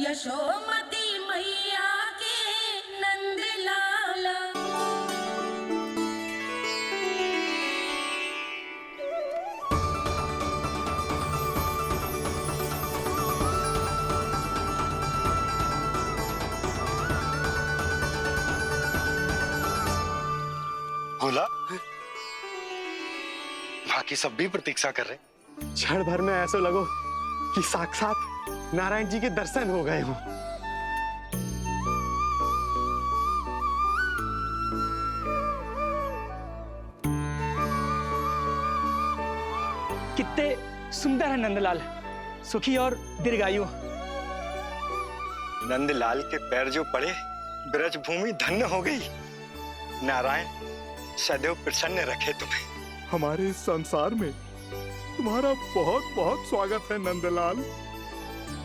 यशोमती मैया के नंद लाला। बोला बाकी सब भी प्रतीक्षा कर रहे। क्षण भर में ऐसा लगो कि साक्षात नारायण जी के दर्शन हो गए हों। कितने सुंदर है नंदलाल, सुखी और दीर्घायु। नंदलाल के पैर जो पड़े ब्रज भूमि धन्य हो गई। नारायण सदैव प्रसन्न रखे तुम्हें। हमारे इस संसार में तुम्हारा बहुत बहुत स्वागत है नंदलाल।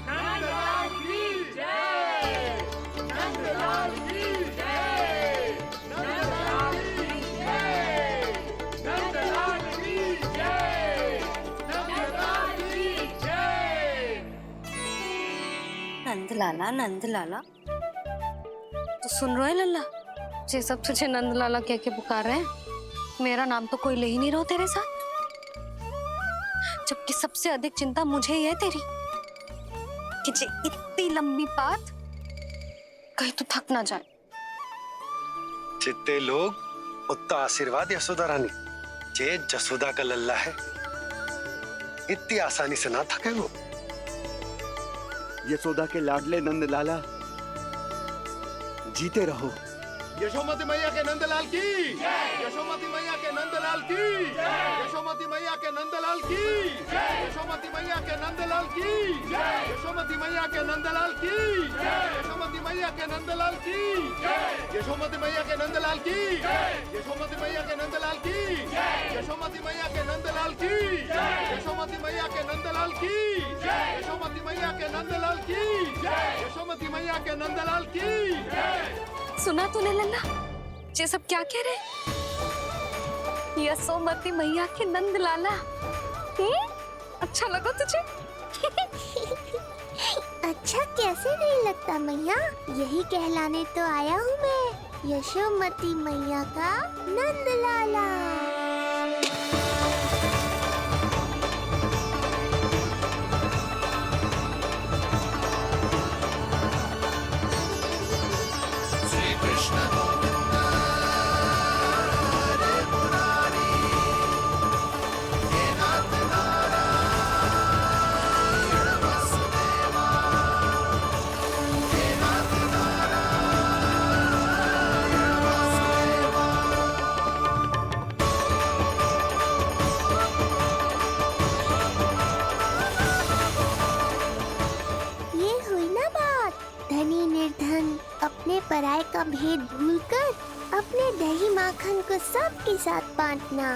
नंदलाल की जय, नंदलाल की जय, नंदलाल की जय, नंदलाल की जय, नंदलाल की जय। नंदलाला नंदलाला, तो सुन रहे लल्ला, ये सब तुझे नंदलाला कह के पुकार रहे हैं। मेरा नाम तो कोई ले ही नहीं रहा तेरे साथ, जबकि सबसे अधिक चिंता मुझे ही है तेरी कि जे इतनी लंबी बात कहीं तो थक ना जाए। जितने लोग उतना आशीर्वाद यशोदा रानी। जे जसोदा का लल्ला है इतनी आसानी से ना थके वो। यशोदा के लाडले नंदलाला, जीते रहो। यशोमती मैया के नंदलाल की, यशोमती मैया के नंदलाल की, यशोमती मैया के नंदलाल की, यशोमती मैया के नंदलाल की, यशोमती मैया के नंदलाल की, यशोमती मैया के नंदलाल की, यशोमती मैया के नंदलाल की, यशोमती मैया के नंदलाल की, यशोमती मैया के नंदलाल की, यशोमती मैया के नंदलाल की, यशोमती मैया के नंदलाल की, यशोमती मैया के नंदलाल की। सुना तूने लल्ला, ये सब क्या कह रहे? यशोमती मैया के नंदलाला, अच्छा लगा तुझे? अच्छा कैसे नहीं लगता मैया, यही कहलाने तो आया हूँ मैं, यशोमती मैया का नंदलाला। धनी निर्धन अपने पराये का भेद भूलकर अपने दही माखन को सबके साथ बांटना,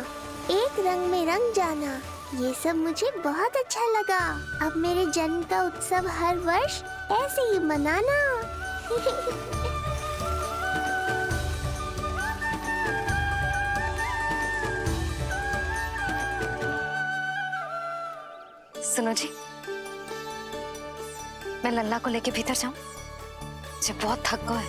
एक रंग में रंग जाना, ये सब मुझे बहुत अच्छा लगा। अब मेरे जन्म का उत्सव हर वर्ष ऐसे ही मनाना। सुनो जी, मैं लल्ला को लेके भीतर जाऊं? मुझे बहुत थक गया है।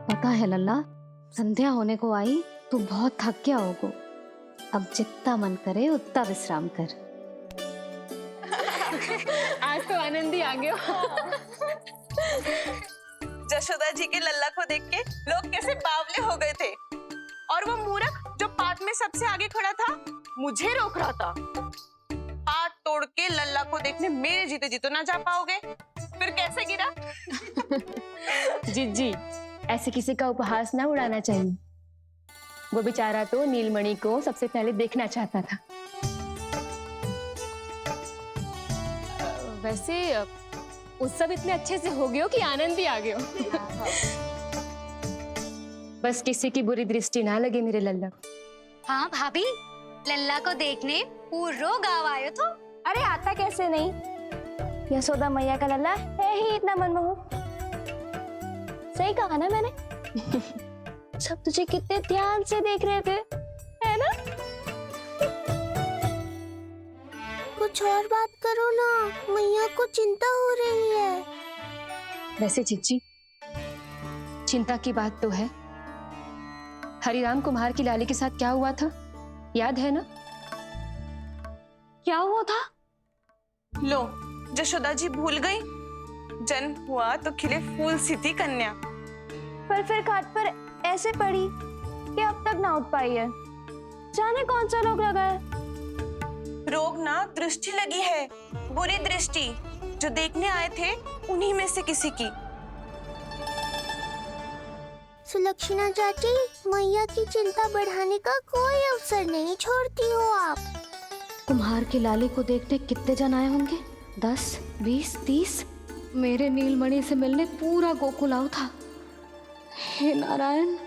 पता है लल्ला, संध्या होने को आई तो बहुत थक गया होगो। अब जितना मन करे उतना विश्राम कर। आज तो आनंद ही आ गया। जशोदा जी के लल्ला को देख के लोग कैसे बावले हो गए थे, और वो मूर्ख जो पाठ में सबसे आगे खड़ा था मुझे रोक रहा था। हाथ तोड़ के लल्ला को देखने मेरे जीते जी तो ना जा पाओगे, फिर कैसे गिरा? जी, ऐसे किसी का उपहास ना उड़ाना चाहिए। वो बेचारा तो नीलमणि को सबसे पहले देखना चाहता था। वैसे उत्सव इतने अच्छे से हो गयो कि आनंद ही आ गयो। बस किसी की बुरी दृष्टि ना लगे मेरे लल्ला को। हाँ भाभी, लल्ला को देखने पूरा गाँव आयो तो। अरे आता कैसे नहीं, यशोदा मैया का लल्ला है ही इतना मनमोहक। सही कहा ना मैंने? सब तुझे कितने ध्यान से देख रहे थे, है ना? कुछ और बात करो ना, मैया को चिंता हो रही है। वैसे जीजी, चिंता की बात तो है। हरिराम कुम्हार की लाली के साथ क्या हुआ था, याद है ना? क्या हुआ था? लो, यशोदा जी भूल गई। जन्म हुआ तो खिले फूल सी थी कन्या, पर फिर खाट पर ऐसे पड़ी कि अब तक ना उठ पाई है। जाने कौन सा रोग लगा है। रोग ना दृष्टि लगी है, बुरी दृष्टि। जो देखने आए थे उन्हीं में से किसी की। सुलक्षणा चाची, मैया की चिंता बढ़ाने का कोई अवसर नहीं छोड़ती हो आप। कुम्हार की लाली को देखने कितने जन आए होंगे? 10, 20, 30। मेरे नीलमणि से मिलने पूरा गोकुल आओ था। हे नारायण।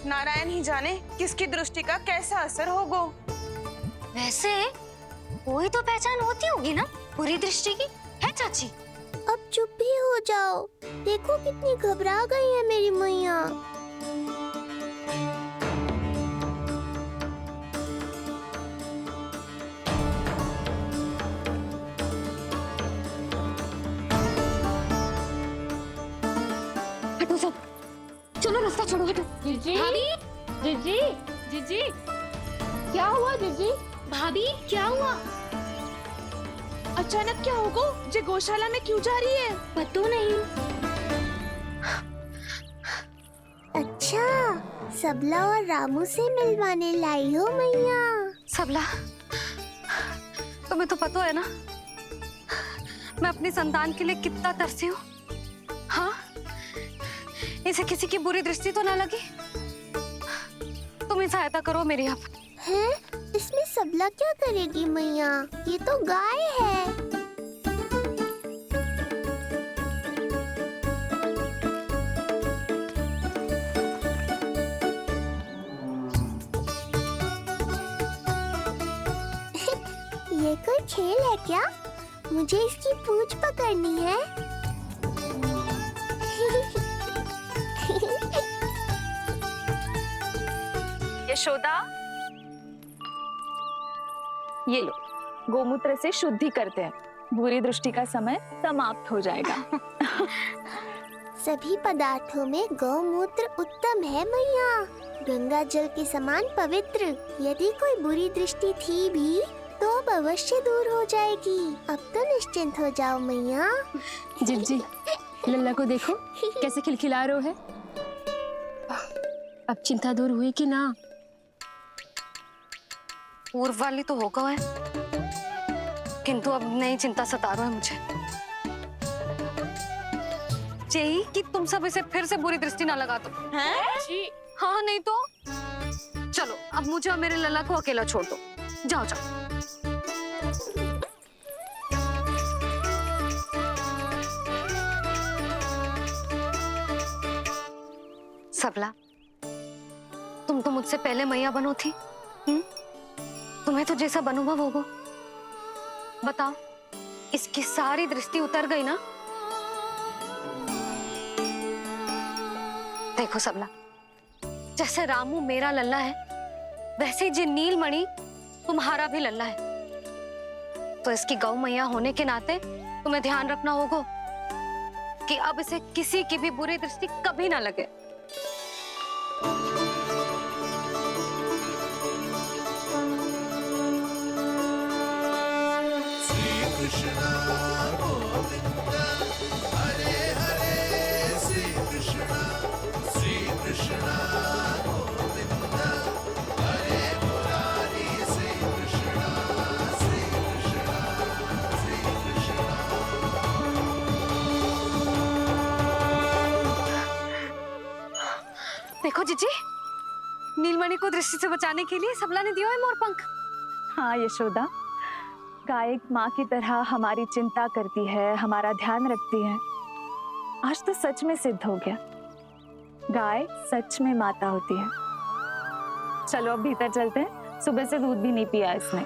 नारायण ही जाने किसकी दृष्टि का कैसा असर होगा। वैसे कोई तो पहचान होती होगी ना बुरी दृष्टि की, है चाची? अब चुप भी हो जाओ, देखो कितनी घबरा गई है मेरी मैया। हटो सब, चलो रास्ता छोड़ो, हटो। जीजी, भाभी, जीजी, जीजी, क्या हुआ जीजी? भाभी क्या हुआ? अचानक क्या होगा? जे गौशाला में क्यों जा रही है? पता नहीं। अच्छा, सबला और रामू से मिलवाने लाई हो मैया। सबला, तुम्हें तो पता है ना मैं अपनी संतान के लिए कितना तरसी हूँ। हाँ, इसे किसी की बुरी दृष्टि तो ना लगी। तुम ही सहायता करो मेरी अब। हैं? इसमें सबला क्या करेगी मैया? ये तो गाय है। ये कोई खेल है क्या? मुझे इसकी पूंछ पकड़नी है। यशोदा, ये लो, गोमूत्र से शुद्धि करते हैं। बुरी दृष्टि का समय समाप्त हो जाएगा। सभी पदार्थों में गौमूत्र उत्तम है मैया, गंगा जल के समान पवित्र। यदि कोई बुरी दृष्टि थी भी तो अब अवश्य दूर हो जाएगी। अब तो निश्चिंत हो जाओ मैया। जीजी, लल्ला को देखो कैसे खिलखिला रहे है। अब चिंता दूर हुई कि ना? पूर्व वाली तो होगा है, किंतु अब नई चिंता सता रहा है मुझे। यही कि तुम सब इसे फिर से बुरी दृष्टि ना लगा दो। हैं? हाँ, नहीं तो चलो अब मुझे और मेरे लल्ला को अकेला छोड़ दो। जाओ जाओ। सबला, तुम तो मुझसे पहले मैया बनो थी। तुम्हें तो जैसा अनुभव होगा। बताओ, इसकी सारी दृष्टि उतर गई ना? देखो सबला, जैसे रामू मेरा लल्ला है, वैसे ही जी नीलमणि तुम्हारा भी लल्ला है। तो इसकी गौ मैया होने के नाते तुम्हें ध्यान रखना होगा कि अब इसे किसी की भी बुरी दृष्टि कभी ना लगे। देखो जीजी, नीलमणि को दृष्टि से बचाने के लिए सबला ने दिया है मोर पंख। हाँ यशोदा, गाय एक माँ की तरह हमारी चिंता करती है, हमारा ध्यान रखती है। आज तो सच में सिद्ध हो गया, गाय सच में माता होती है। चलो अब भीतर चलते हैं, सुबह से दूध भी नहीं पिया इसने।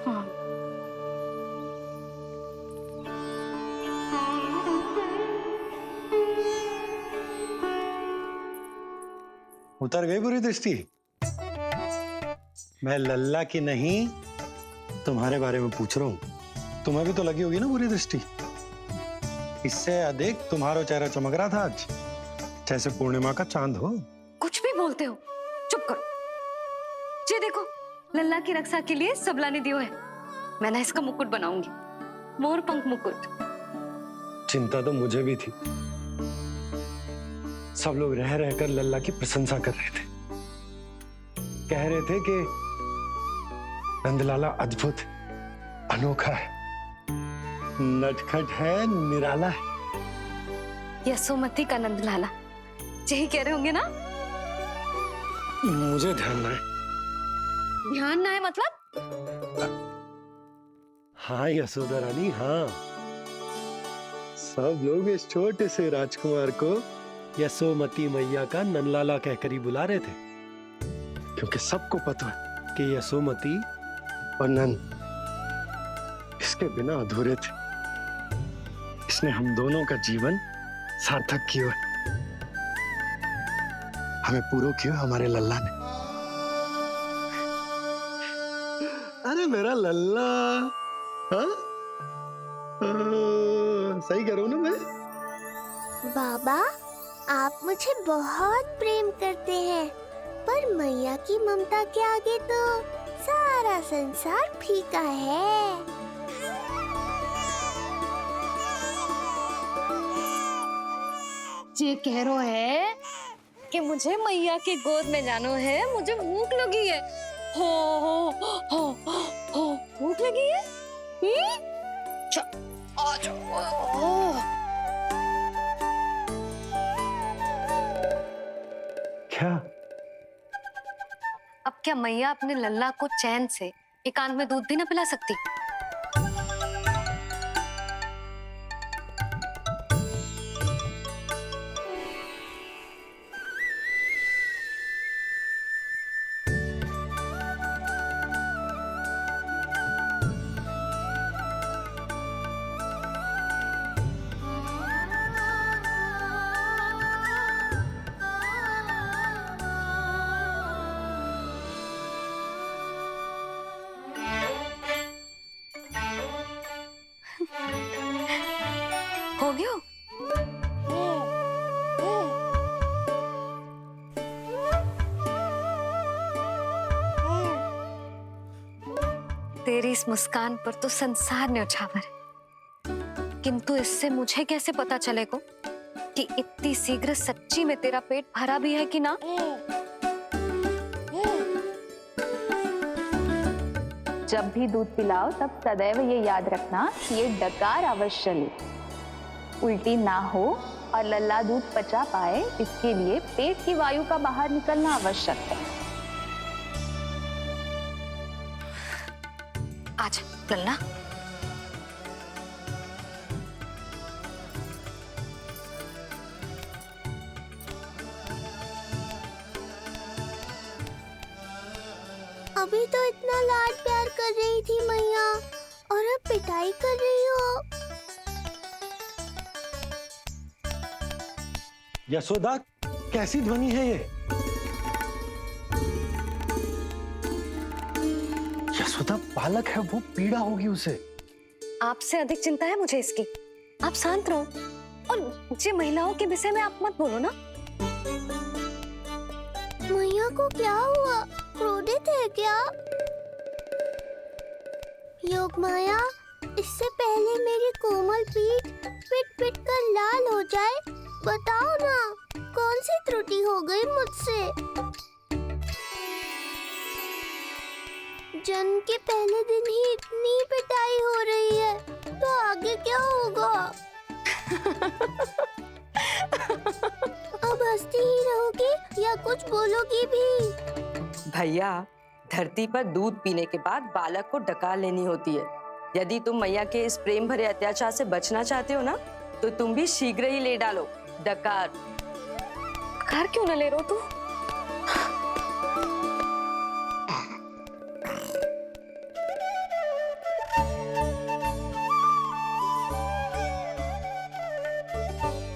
उतर गई बुरी दृष्टि? मैं लल्ला की नहीं तुम्हारे बारे में पूछ रहा हूं। तुम्हें भी तो लगी होगी ना बुरी दृष्टि। इससे अधिक तुम्हारा चेहरा चमक रहा था आज, जैसे पूर्णिमा का चांद हो। कुछ भी बोलते हो, चुप करो। ये देखो, लल्ला की रक्षा के लिए सबला ने दियो है। मैं ना इसका मुकुट बनाऊंगी, मोर पंख मुकुट। चिंता तो मुझे भी थी। सब लोग रह रहकर लल्ला की प्रशंसा कर रहे थे, कह रहे थे कि नंदलाला अद्भुत, अनोखा है, नटखट है, निराला है। यशोमती का नंदलाला, यही कह रहे होंगे ना? मुझे ध्यान ना है। ध्यान ना है मतलब? हाँ यशोदा रानी, हाँ। सब लोग इस छोटे से राजकुमार को यशोमती मैया का नंदलाला कहकर ही बुला रहे थे, क्योंकि सबको पता है कि यशोमती और नंद इसके बिना अधूरे थे। इसने हम दोनों का जीवन सार्थक किया है। हमें पूरा किया हमारे लल्ला ने। अरे मेरा लल्ला, हाँ? सही करो ना मैं? बाबा, आप मुझे बहुत प्रेम करते हैं, पर मैया की ममता के आगे तो सारा संसार फीका है। ये कह रो है कि मुझे मैया की गोद में जानो है, मुझे भूख लगी है। हो भूख लगी है? आ जाओ। क्या? अब क्या मैया अपने लल्ला को चैन से एकांत में दूध भी न पिला सकती? हो गया? तेरी इस मुस्कान पर तो संसार ने उछावर है, किंतु इससे मुझे कैसे पता चलेगा कि इतनी शीघ्र सच्ची में तेरा पेट भरा भी है कि ना? जब भी दूध पिलाओ तब सदैव ये याद रखना कि ये डकार अवश्य ले, उल्टी ना हो और लल्ला दूध पचा पाए, इसके लिए पेट की वायु का बाहर निकलना आवश्यक है। आज लल्ला, अभी तो इतना लाड प्यार कर रही थी मैया, और अब पिटाई कर रही हो। यशोदा, कैसी ध्वनि है ये? यशोदा, बालक है वो, पीड़ा होगी उसे। आपसे अधिक चिंता है मुझे इसकी। आप शांत रहो, और ये महिलाओं के विषय में आप मत बोलो ना। मैया को क्या हुआ? क्रोधित है क्या? योग माया, इससे पहले मेरी कोमल पीठ पिट पिट कर लाल हो जाए, बताओ ना कौन सी त्रुटि हो गई मुझसे? जन्म के पहले दिन ही इतनी पिटाई हो रही है, तो आगे क्या होगा? अब हंसती ही रहोगी या कुछ बोलोगी भी? भैया, धरती पर दूध पीने के बाद बालक को डकार लेनी होती है। यदि तुम मैया के इस प्रेम भरे अत्याचार से बचना चाहते हो ना, तो तुम भी शीघ्र ही ले डालो डकार। डकार क्यों न ले रो तू?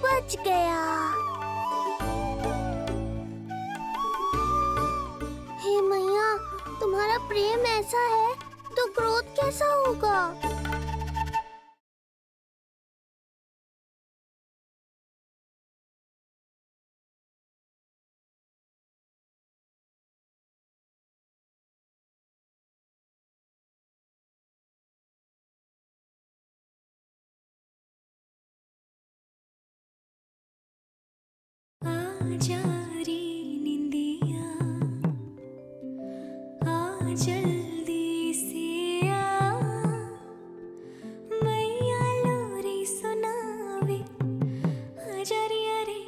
बच गया। ऐसा है तो ग्रोथ कैसा होगा? आजा रे निंदिया, आ जल्दी से आ, मैया लोरी सुनावे, आजा रे अरे।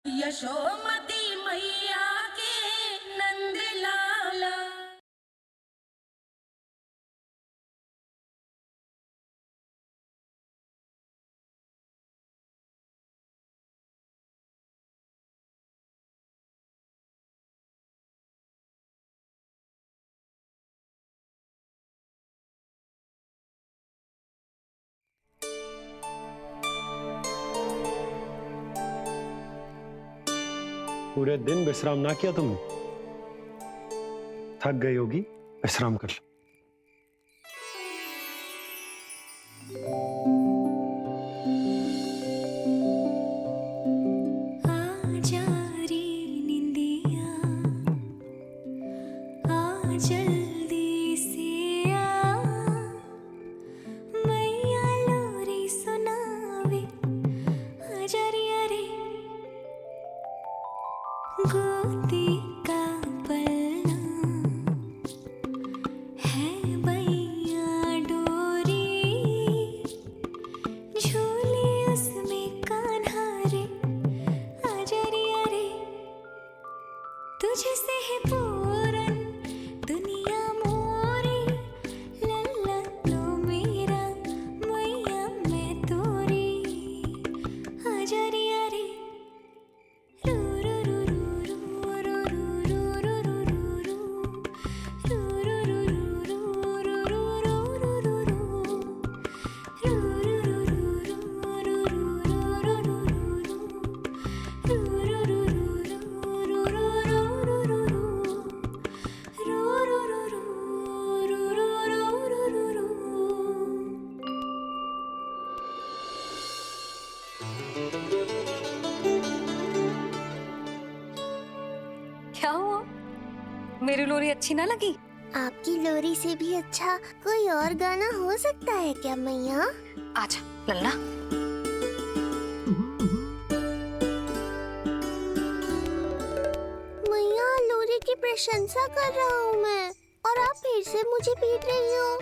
यशोमती मैया के नंद लाला। पूरे दिन विश्राम ना किया तुमने? थक गई होगी, विश्राम कर लो। आजा रे निंदिया, आ जल्दी से आ, मैया लोरी सुनावे, आजा रे अरे। गोदी का पलना है बैया डोरी, झूले उसमें कान्हा रे, आजा रे अरे। तुझसे है पूरन दुनिया मोरी, लल्ला तो मेरा मैया मैं तोरी, आजा रे अरे। क्या हुआ? मेरी लोरी अच्छी ना लगी? आपकी लोरी से भी अच्छा कोई और गाना हो सकता है क्या मैया? आजा लल्ला। मैया लोरी की प्रशंसा कर रहा हूँ मैं, और आप फिर से मुझे पीट रही हो।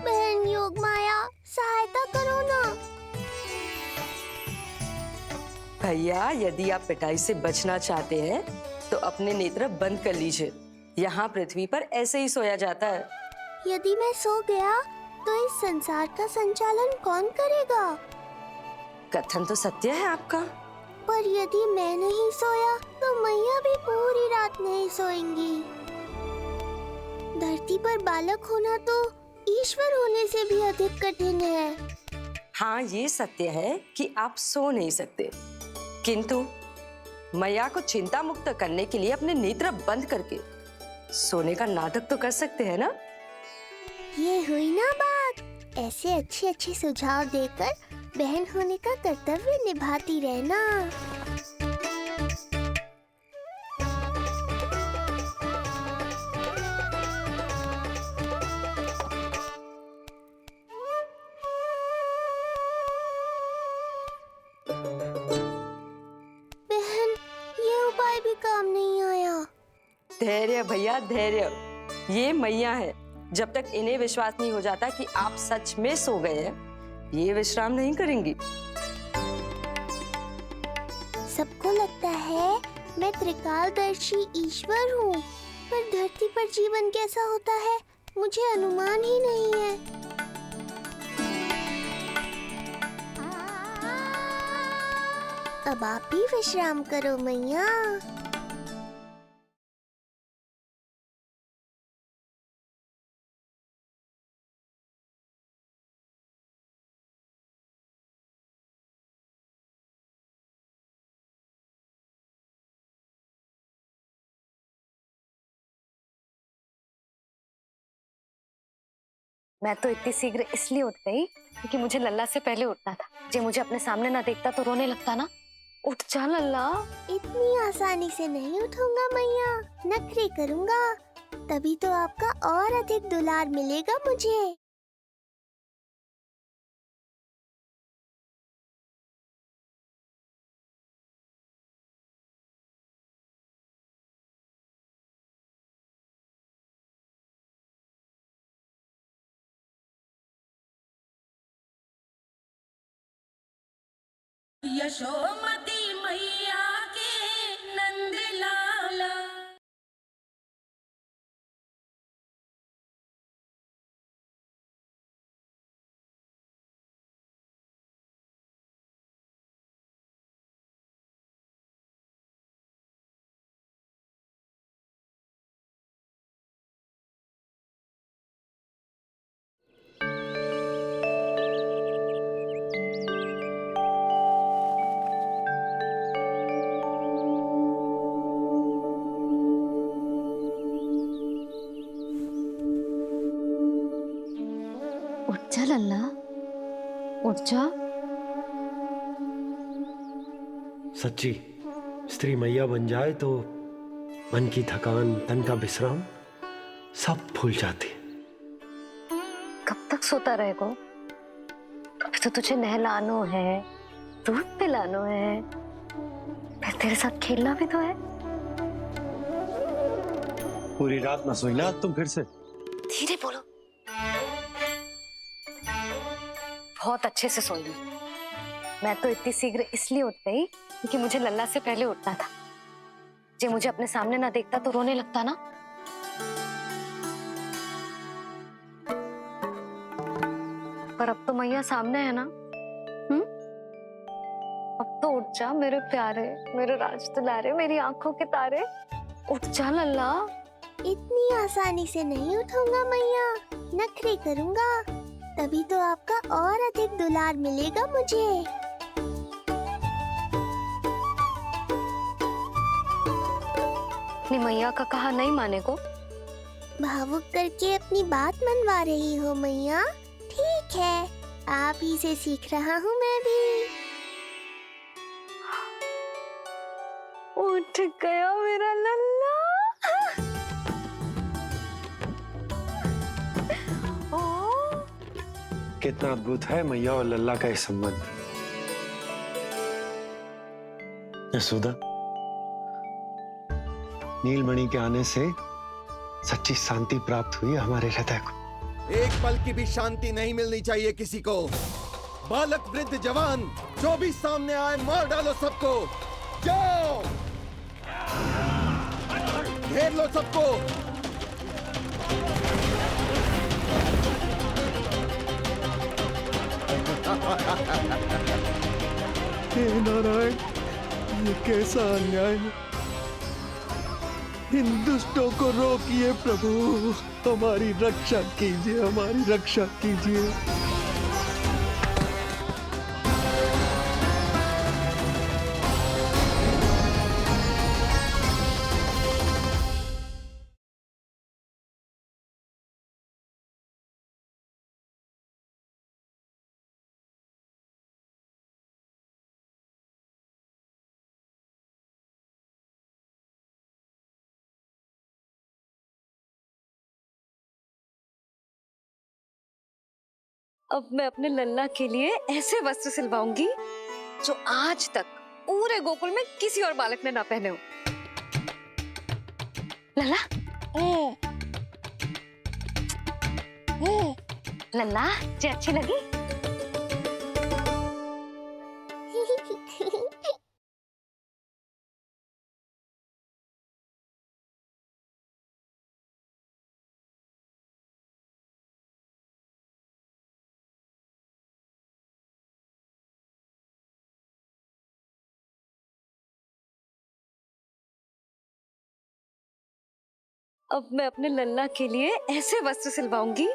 बहन योग माया, सहायता करो ना। भैया, यदि आप पिटाई से बचना चाहते हैं तो अपने नेत्र बंद कर लीजिए। यहाँ पृथ्वी पर ऐसे ही सोया जाता है। यदि मैं सो गया तो इस संसार का संचालन कौन करेगा? कथन तो सत्य है आपका। पर यदि मैं नहीं सोया तो मैया भी पूरी रात नहीं सोएंगी। धरती पर बालक होना तो ईश्वर होने से भी अधिक कठिन है। हाँ, ये सत्य है कि आप सो नहीं सकते, किंतु मैया को चिंता मुक्त करने के लिए अपने नेत्र बंद करके सोने का नाटक तो कर सकते हैं ना? ये हुई ना बात। ऐसे अच्छे अच्छे सुझाव देकर बहन होने का कर्तव्य निभाती रहना। बहन, ये उपाय भी काम नहीं आया। धैर्य भैया, धैर्य। ये मैया है, जब तक इन्हें विश्वास नहीं हो जाता कि आप सच में सो गए हैं, ये विश्राम नहीं करेंगी। सबको लगता है मैं त्रिकालदर्शी ईश्वर हूँ, पर धरती पर जीवन कैसा होता है मुझे अनुमान ही नहीं है। अब आप भी विश्राम करो मैया। मैं तो इतनी शीघ्र इसलिए उठ गई क्योंकि मुझे लल्ला से पहले उठना था। जे मुझे अपने सामने ना देखता तो रोने लगता ना। उठ जा लल्ला। इतनी आसानी से नहीं उठूंगा मैया, नखरे करूंगा, तभी तो आपका और अधिक दुलार मिलेगा मुझे। यशोमती मैया के नंद लाला। उठ जा लल्ला, उठ जा। सच्ची स्त्री मैया बन जाए तो मन की थकान, तन का विश्राम सब भूल जाती है। कब तक सोता रहेगा? अभी तो तुझे नहलानो है, दूध पिलानो है, फिर तेरे साथ खेलना भी तो है। पूरी रात न सोई ना तुम फिर से? धीरे बोलो। बहुत अच्छे से सोई हूँ। मैं तो इतनी शीघ्र इसलिए उठ गई क्योंकि मुझे लल्ला से पहले उठना था। जे मुझे अपने सामने ना देखता तो रोने लगता ना। पर अब तो मैया सामने है ना। अब तो उठ जा मेरे प्यारे, मेरे राज दुलारे, मेरी आंखों के तारे। उठ जा लल्ला। इतनी आसानी से नहीं उठूंगा मैया, नखरे करूंगा, तभी तो आपका और अधिक दुलार मिलेगा मुझे। अपनी मैया का कहा नहीं माने को। भावुक करके अपनी बात मनवा रही हो मैया। ठीक है, आप ही से सीख रहा हूँ मैं भी। उठ गया मेरा लल्ला। कितना अद्भुत है मैया और लल्ला का ये संबंध। यशोदा, नीलमणि के आने से सच्ची शांति प्राप्त हुई हमारे हृदय को। एक पल की भी शांति नहीं मिलनी चाहिए किसी को। बालक, वृद्ध, जवान, जो भी सामने आए मार डालो सबको। जाओ, घेर लो सबको। हे नारायण, ये कैसा अन्याय है। इन दुष्टों को रोकिए प्रभु, हमारी रक्षा कीजिए, हमारी रक्षा कीजिए। अब मैं अपने लल्ला के लिए ऐसे वस्त्र सिलवाऊंगी जो आज तक पूरे गोकुल में किसी और बालक ने ना पहने हो। लल्ला, लल्ला जे अच्छी लगी? अब मैं अपने लल्ला के लिए ऐसे वस्त्र सिलवाऊंगी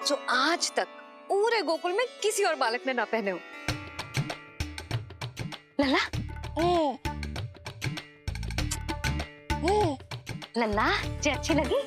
जो आज तक पूरे गोकुल में किसी और बालक ने ना पहने हो। लल्ला, लल्ला जी अच्छी लगी?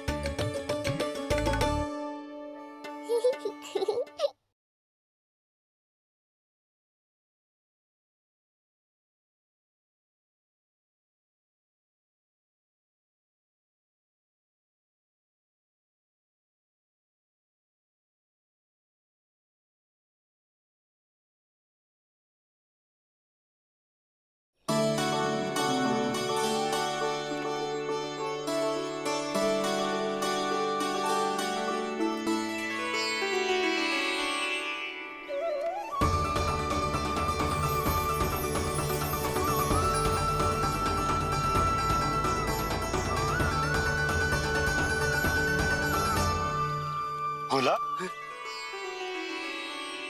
बोला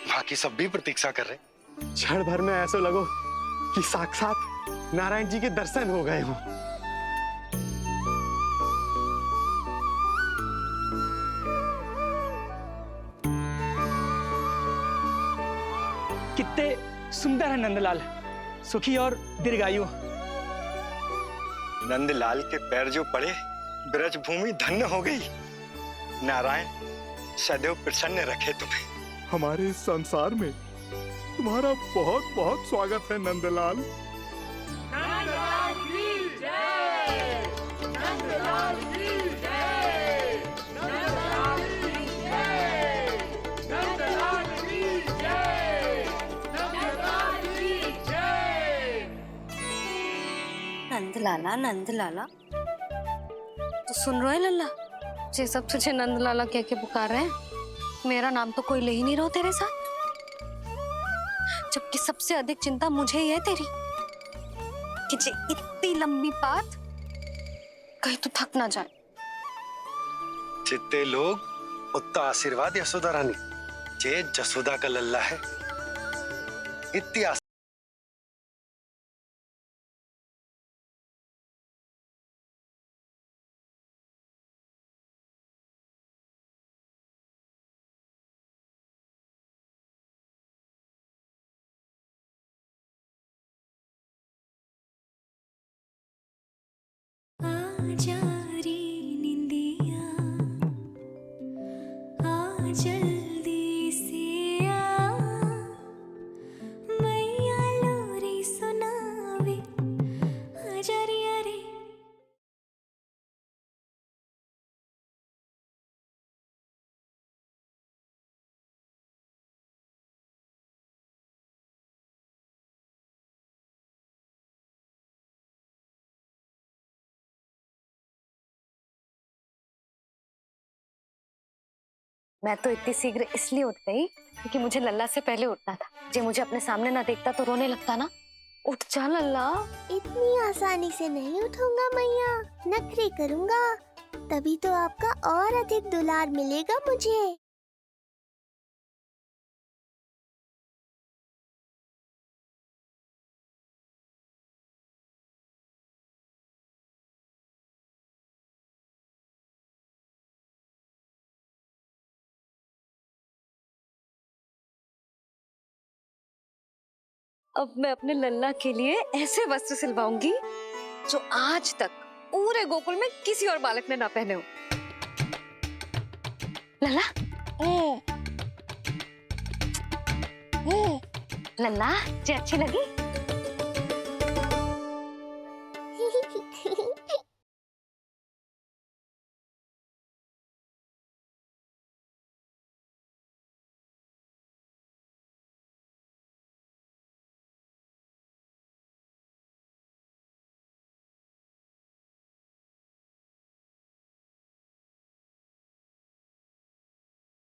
बाकी सब भी प्रतीक्षा कर रहे। क्षण भर में ऐसा लगो कि साक्षात नारायण जी के दर्शन हो गए हों। कितने सुंदर है नंदलाल, सुखी और दीर्घायु। नंदलाल के पैर जो पड़े ब्रज भूमि धन्य हो गई। नारायण सदैव प्रसन्न रखे तुम्हें। हमारे इस संसार में तुम्हारा बहुत बहुत स्वागत है नंदलाल। नंदलाल की जय, नंदलाल की जय, नंदलाल की जय, नंदलाल की जय, नंदलाल की जय। नंदलाला, नंदलाला, तो सुन रहे लल्ला? ये सब तुझे नंदलाला कह के पुकार रहे हैं। मेरा नाम तो कोई ले ही नहीं रहा तेरे साथ, जबकि सबसे अधिक चिंता मुझे ही है तेरी कि जे इतनी लंबी बात कहीं तो थक ना जाए। जितने लोग उतना आशीर्वाद यशोदा रानी, जे जसोदा का लल्ला है इतनी आजा रे निंदिया, आ जल्दी से आ, मैया लोरी सुनावे, आजा रे अरे। मैं तो इतनी शीघ्र इसलिए उठ गई क्योंकि मुझे लल्ला से पहले उठना था। जे मुझे अपने सामने ना देखता तो रोने लगता ना। उठ जा लल्ला। इतनी आसानी से नहीं उठूंगा मैया, नखरे करूंगा, तभी तो आपका और अधिक दुलार मिलेगा मुझे। अब मैं अपने लल्ला के लिए ऐसे वस्त्र सिलवाऊंगी जो आज तक पूरे गोकुल में किसी और बालक ने ना पहने हो। लल्ला, लल्ला जी अच्छी लगी?